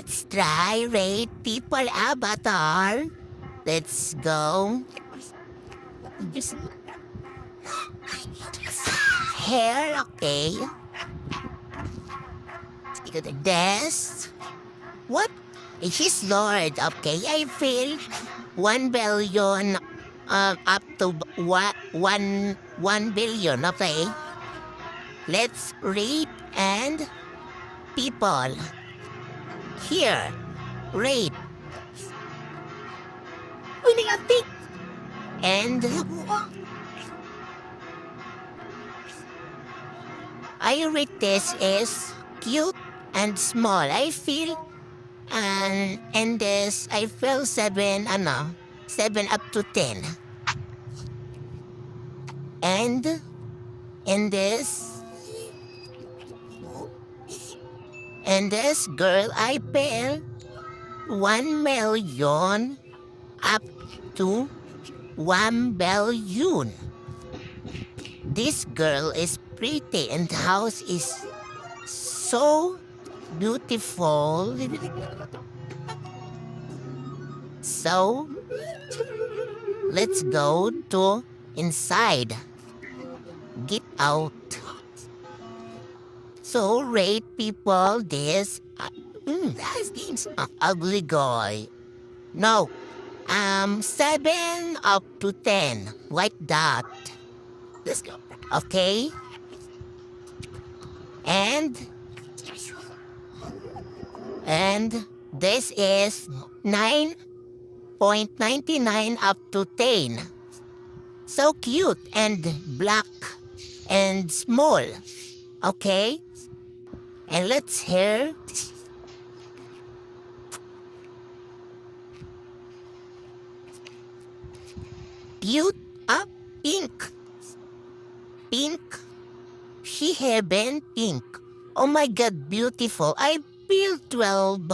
Let's try rate people avatar. Let's go. Hair, okay. Desk. What? She's Lord, okay? I feel 1 billion up to 1 billion, okay? Let's rate and people. Here, rate. And I rate this as cute and small. I feel and this I feel 7 7 up to 10. And in this girl I feel 1 million up to 1 billion. This girl is pretty and the house is so beautiful. So, let's go to inside. Get out. So, rate people this. Ugly guy. No. 7 up to 10. Like that. Let's go. Okay? And this is 9.99 up to 10. So cute and black and small. Okay? And let's hear. Cute up pink. Pink. She heaven pink. Oh my God, beautiful. I feel 12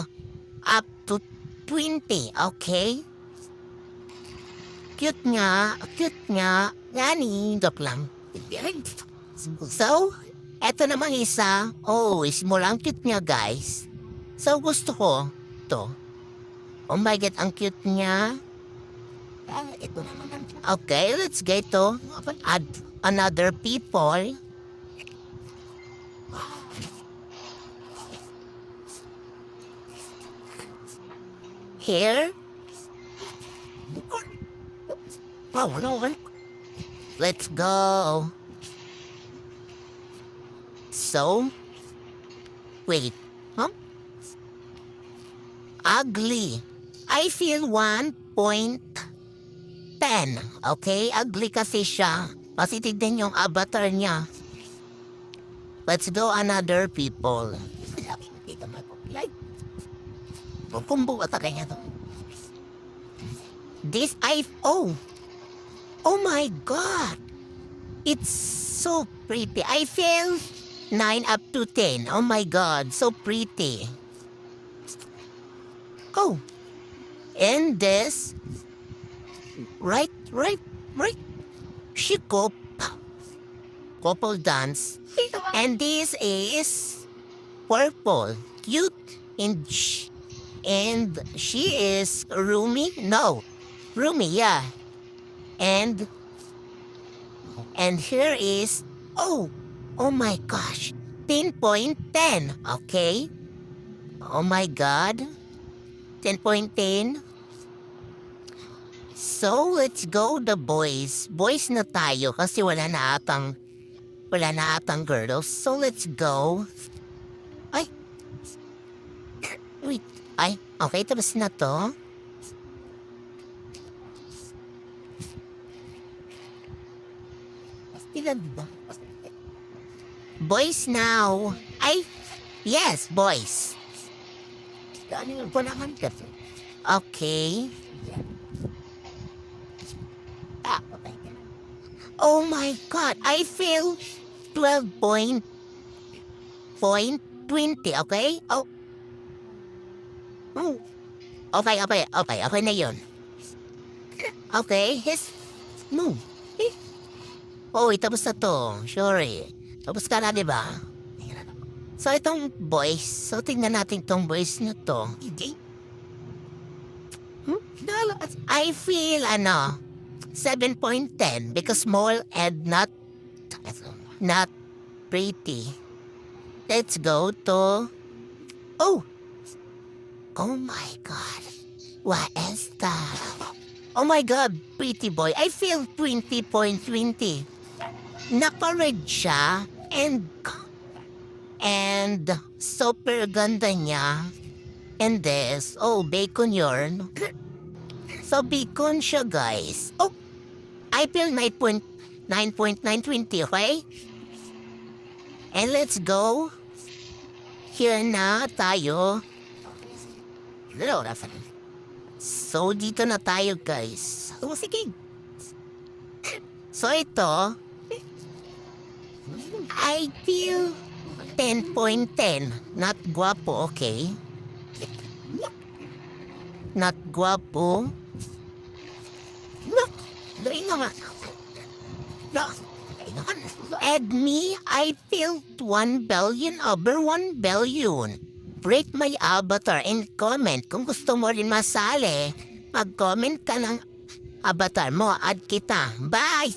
up to 20, okay? Cute nga. Yani, joke lang. So, eto namang isa. Oh, small ang cute niya, guys. So, gusto ko to. Oh my God, ang cute niya. Ito naman. Okay, let's get to add another people. Here. Oh, no. Let's go. So, wait. Huh? Ugly. I feel 1.10. Okay? Ugly kasi siya. Kasi tignan yung avatar niya. Let's go another people. This oh my God, it's so pretty. I feel 9 up to 10. Oh my God, so pretty. Oh, and this right. She couple dance, and this is purple, cute, and she is Rumi. No, Rumi, yeah. And here is oh my gosh, 10.10. Okay. Oh my God, 10.10. So, let's go the boys. Boys na tayo kasi wala na atang girls. So, let's go. Ay. Wait. Ay, okay, tapos na to. Boys now. Ay, yes, boys. Okay. Oh my God, I feel 12.20, okay? Oh. Okay na yun. Okay, his move. Oh, tapos na to. Sorry. Tapos ka na, di ba? So, itong boys. So, tingnan natin tong boys nyo to. I feel, 7.10 because small and not pretty. Let's go to... Oh! Oh my God. What is that? Oh my God, pretty boy. I feel 20.20. Naka-red siya and super ganda niya. And this, bacon yarn. So bacon siya, guys. Oh, I feel 9.920, okay? And let's go. Here na tayo. So, dito na tayo, guys. Oh, sige. So, ito, I feel 10.10. Not guwapo, okay? Not guwapo. And me, I feel 1 billion over 1 billion. Rate my avatar and comment kung gusto mo rin masali. Mag-comment ka ng avatar mo at kita. Bye!